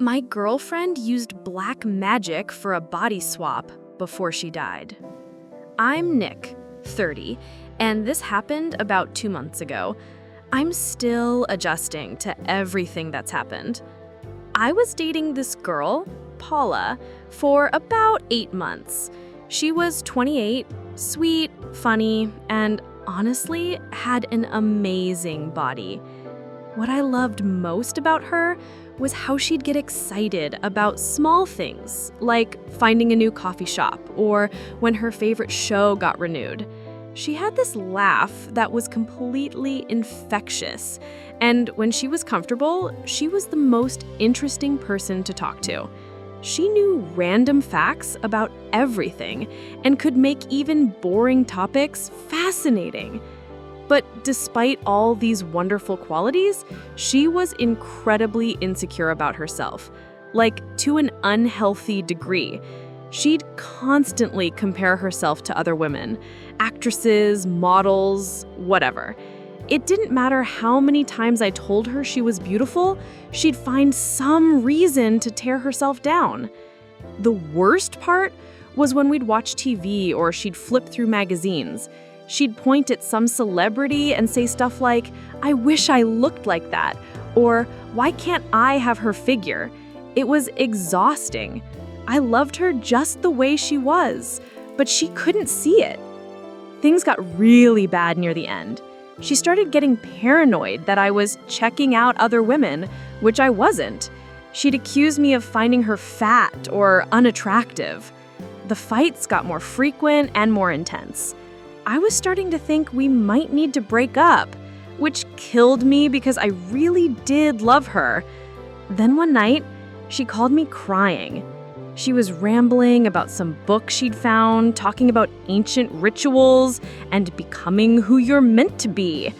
My girlfriend used black magic for a body swap before she died. I'm Nick, 30, and this happened about 2 months ago. I'm still adjusting to everything that's happened. I was dating this girl, Paula, for about 8 months. She was 28, sweet, funny, and honestly had an amazing body. What I loved most about her was how she'd get excited about small things, like finding a new coffee shop or when her favorite show got renewed. She had this laugh that was completely infectious, and when she was comfortable, she was the most interesting person to talk to. She knew random facts about everything and could make even boring topics fascinating. But despite all these wonderful qualities, she was incredibly insecure about herself, like to an unhealthy degree. She'd constantly compare herself to other women, actresses, models, whatever. It didn't matter how many times I told her she was beautiful, she'd find some reason to tear herself down. The worst part was when we'd watch TV or she'd flip through magazines. She'd point at some celebrity and say stuff like, "I wish I looked like that," or "Why can't I have her figure?" It was exhausting. I loved her just the way she was, but she couldn't see it. Things got really bad near the end. She started getting paranoid that I was checking out other women, which I wasn't. She'd accuse me of finding her fat or unattractive. The fights got more frequent and more intense. I was starting to think we might need to break up, which killed me because I really did love her. Then one night, she called me crying. She was rambling about some book she'd found, talking about ancient rituals and becoming who you're meant to be.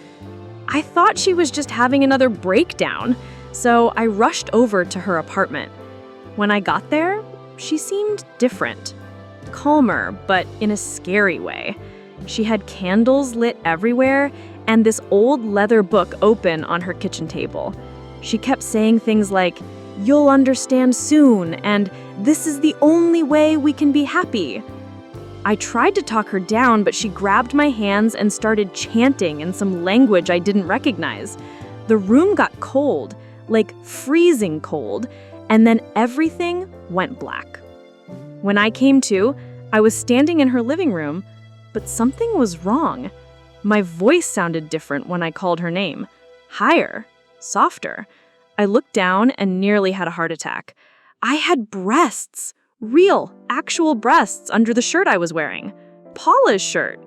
I thought she was just having another breakdown, so I rushed over to her apartment. When I got there, she seemed different, calmer, but in a scary way. She had candles lit everywhere and this old leather book open on her kitchen table. She kept saying things like, "You'll understand soon," and "This is the only way we can be happy." I tried to talk her down, but she grabbed my hands and started chanting in some language I didn't recognize. The room got cold, like freezing cold, and then everything went black. When I came to, I was standing in her living room, but something was wrong. My voice sounded different when I called her name. Higher, softer. I looked down and nearly had a heart attack. I had breasts, real, actual breasts under the shirt I was wearing. Paula's shirt.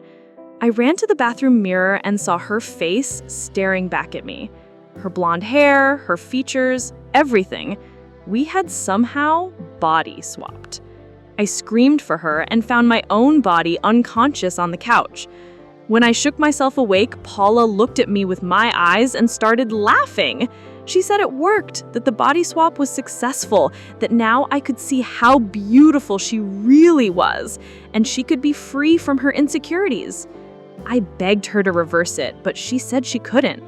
I ran to the bathroom mirror and saw her face staring back at me. Her blonde hair, her features, everything. We had somehow body swapped. I screamed for her and found my own body unconscious on the couch. When I shook myself awake, Paula looked at me with my eyes and started laughing. She said it worked, that the body swap was successful, that now I could see how beautiful she really was, and she could be free from her insecurities. I begged her to reverse it, but she said she couldn't.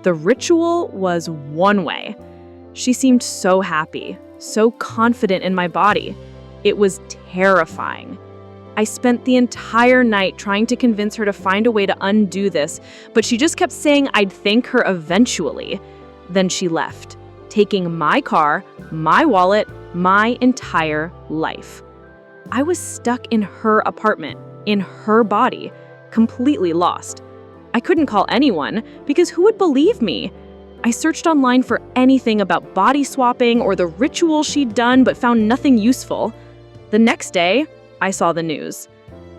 The ritual was one way. She seemed so happy, so confident in my body. It was terrifying. I spent the entire night trying to convince her to find a way to undo this, but she just kept saying I'd thank her eventually. Then she left, taking my car, my wallet, my entire life. I was stuck in her apartment, in her body, completely lost. I couldn't call anyone because who would believe me? I searched online for anything about body swapping or the ritual she'd done, but found nothing useful. The next day, I saw the news.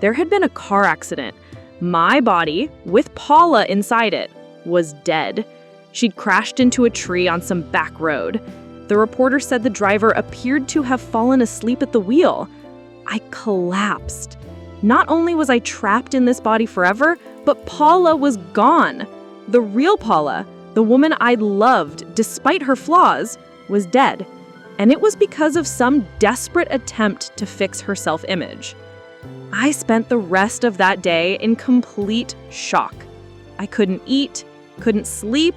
There had been a car accident. My body, with Paula inside it, was dead. She'd crashed into a tree on some back road. The reporter said the driver appeared to have fallen asleep at the wheel. I collapsed. Not only was I trapped in this body forever, but Paula was gone. The real Paula, the woman I'd loved despite her flaws, was dead. And it was because of some desperate attempt to fix her self-image. I spent the rest of that day in complete shock. I couldn't eat, couldn't sleep,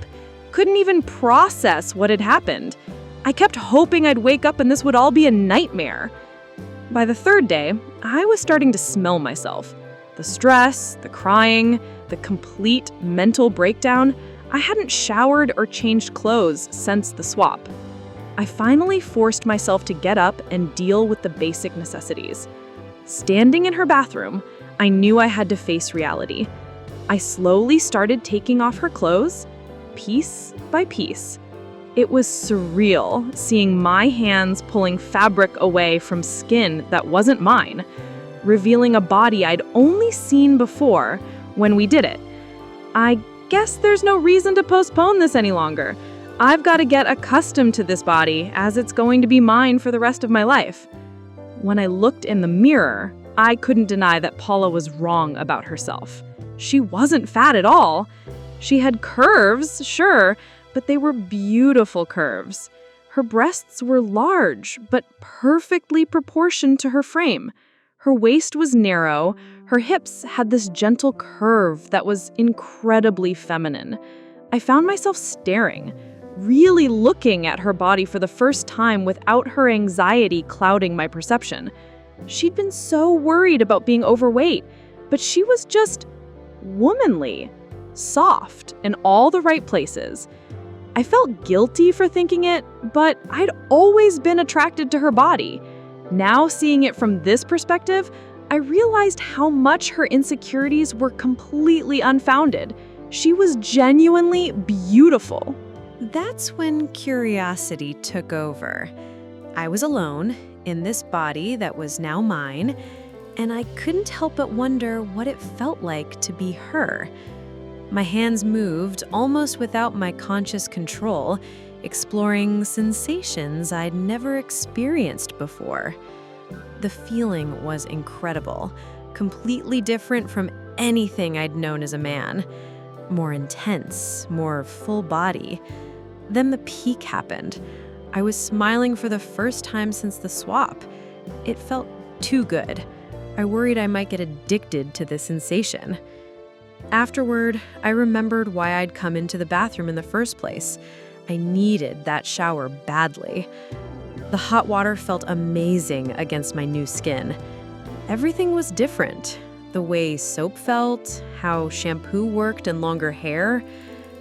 couldn't even process what had happened. I kept hoping I'd wake up and this would all be a nightmare. By the third day, I was starting to smell myself. The stress, the crying, the complete mental breakdown. I hadn't showered or changed clothes since the swap. I finally forced myself to get up and deal with the basic necessities. Standing in her bathroom, I knew I had to face reality. I slowly started taking off her clothes, piece by piece. It was surreal seeing my hands pulling fabric away from skin that wasn't mine, revealing a body I'd only seen before when we did it. I guess there's no reason to postpone this any longer. I've got to get accustomed to this body as it's going to be mine for the rest of my life. When I looked in the mirror, I couldn't deny that Paula was wrong about herself. She wasn't fat at all. She had curves, sure, but they were beautiful curves. Her breasts were large, but perfectly proportioned to her frame. Her waist was narrow. Her hips had this gentle curve that was incredibly feminine. I found myself staring, really looking at her body for the first time without her anxiety clouding my perception. She'd been so worried about being overweight, but she was just womanly, soft in all the right places. I felt guilty for thinking it, but I'd always been attracted to her body. Now seeing it from this perspective, I realized how much her insecurities were completely unfounded. She was genuinely beautiful. That's when curiosity took over. I was alone in this body that was now mine, and I couldn't help but wonder what it felt like to be her. My hands moved almost without my conscious control, exploring sensations I'd never experienced before. The feeling was incredible, completely different from anything I'd known as a man. More intense, more full body. Then the peak happened. I was smiling for the first time since the swap. It felt too good. I worried I might get addicted to the sensation. Afterward, I remembered why I'd come into the bathroom in the first place. I needed that shower badly. The hot water felt amazing against my new skin. Everything was different. The way soap felt, how shampoo worked and longer hair,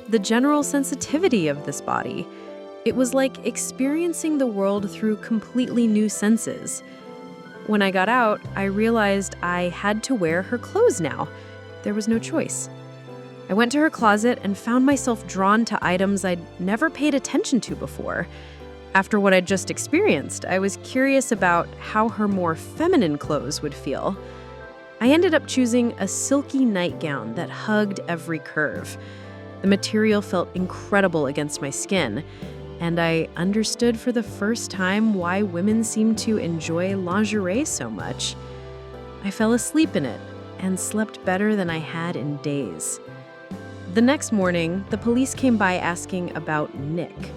the general sensitivity of this body. It was like experiencing the world through completely new senses. When I got out, I realized I had to wear her clothes now. There was no choice. I went to her closet and found myself drawn to items I'd never paid attention to before. After what I'd just experienced, I was curious about how her more feminine clothes would feel. I ended up choosing a silky nightgown that hugged every curve. The material felt incredible against my skin, and I understood for the first time why women seem to enjoy lingerie so much. I fell asleep in it and slept better than I had in days. The next morning, the police came by asking about Nick.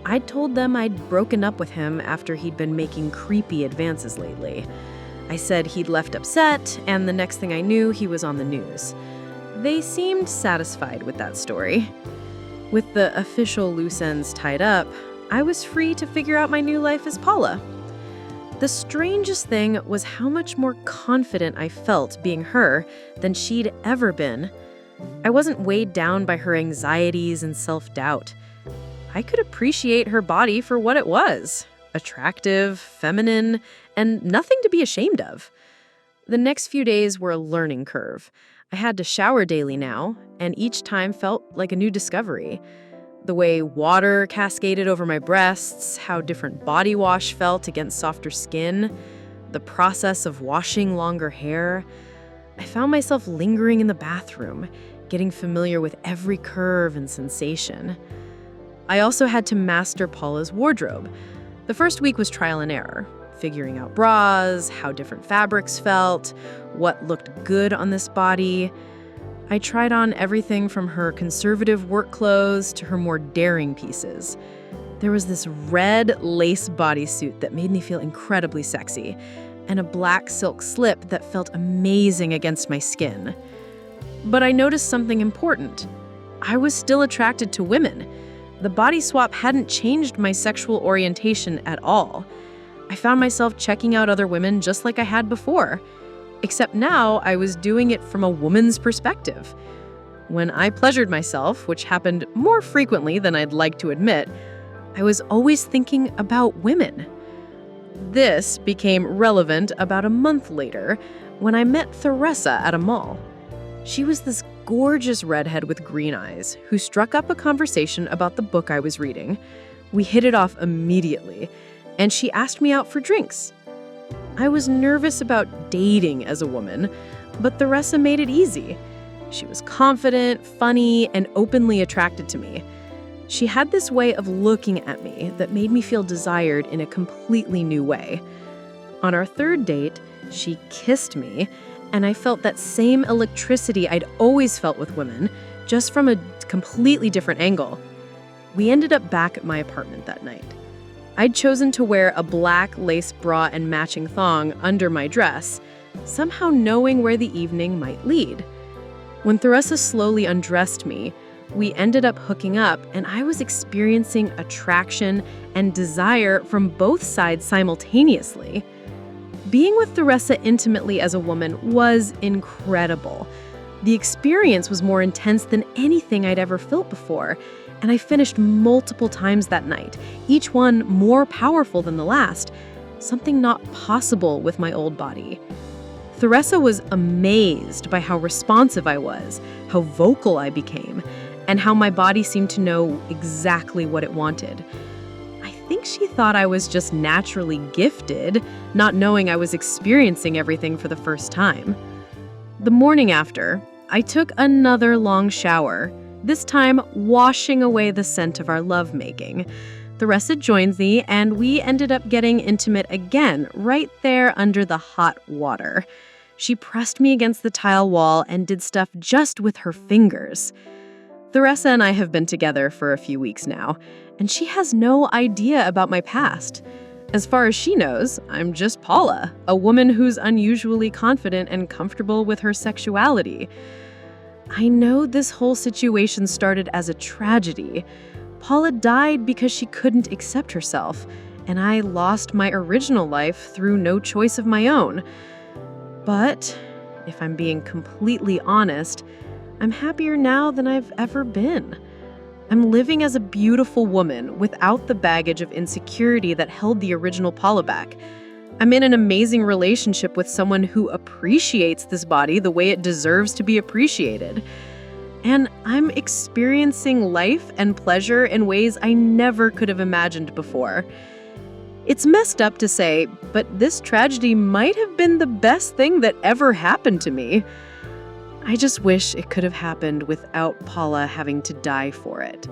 I'd told them I'd broken up with him after he'd been making creepy advances lately. I said he'd left upset, and the next thing I knew, he was on the news. They seemed satisfied with that story. With the official loose ends tied up, I was free to figure out my new life as Paula. The strangest thing was how much more confident I felt being her than she'd ever been. I wasn't weighed down by her anxieties and self-doubt. I could appreciate her body for what it was, attractive, feminine, and nothing to be ashamed of. The next few days were a learning curve. I had to shower daily now, and each time felt like a new discovery. The way water cascaded over my breasts, how different body wash felt against softer skin, the process of washing longer hair. I found myself lingering in the bathroom, getting familiar with every curve and sensation. I also had to master Paula's wardrobe. The first week was trial and error, figuring out bras, how different fabrics felt, what looked good on this body. I tried on everything from her conservative work clothes to her more daring pieces. There was this red lace bodysuit that made me feel incredibly sexy, and a black silk slip that felt amazing against my skin. But I noticed something important. I was still attracted to women. the body swap hadn't changed my sexual orientation at all. I found myself checking out other women just like I had before, except now I was doing it from a woman's perspective. When I pleasured myself, which happened more frequently than I'd like to admit, I was always thinking about women. This became relevant about a month later when I met Theresa at a mall. She was this gorgeous redhead with green eyes who struck up a conversation about the book I was reading. We hit it off immediately, and she asked me out for drinks. I was nervous about dating as a woman, but Theresa made it easy. She was confident, funny, and openly attracted to me. She had this way of looking at me that made me feel desired in a completely new way. On our third date, she kissed me, and I felt that same electricity I'd always felt with women, just from a completely different angle. We ended up back at my apartment that night. I'd chosen to wear a black lace bra and matching thong under my dress, somehow knowing where the evening might lead. When Theresa slowly undressed me, we ended up hooking up, and I was experiencing attraction and desire from both sides simultaneously. Being with Theresa intimately as a woman was incredible. The experience was more intense than anything I'd ever felt before, and I finished multiple times that night, each one more powerful than the last, something not possible with my old body. Theresa was amazed by how responsive I was, how vocal I became, and how my body seemed to know exactly what it wanted. I think she thought I was just naturally gifted, not knowing I was experiencing everything for the first time. The morning after, I took another long shower, this time washing away the scent of our lovemaking. Theresa joined me, and we ended up getting intimate again, right there under the hot water. She pressed me against the tile wall and did stuff just with her fingers. Theresa and I have been together for a few weeks now, and she has no idea about my past. As far as she knows, I'm just Paula, a woman who's unusually confident and comfortable with her sexuality. I know this whole situation started as a tragedy. Paula died because she couldn't accept herself, and I lost my original life through no choice of my own. But, if I'm being completely honest, I'm happier now than I've ever been. I'm living as a beautiful woman without the baggage of insecurity that held the original Paula back. I'm in an amazing relationship with someone who appreciates this body the way it deserves to be appreciated. And I'm experiencing life and pleasure in ways I never could have imagined before. It's messed up to say, but this tragedy might have been the best thing that ever happened to me. I just wish it could have happened without Paula having to die for it.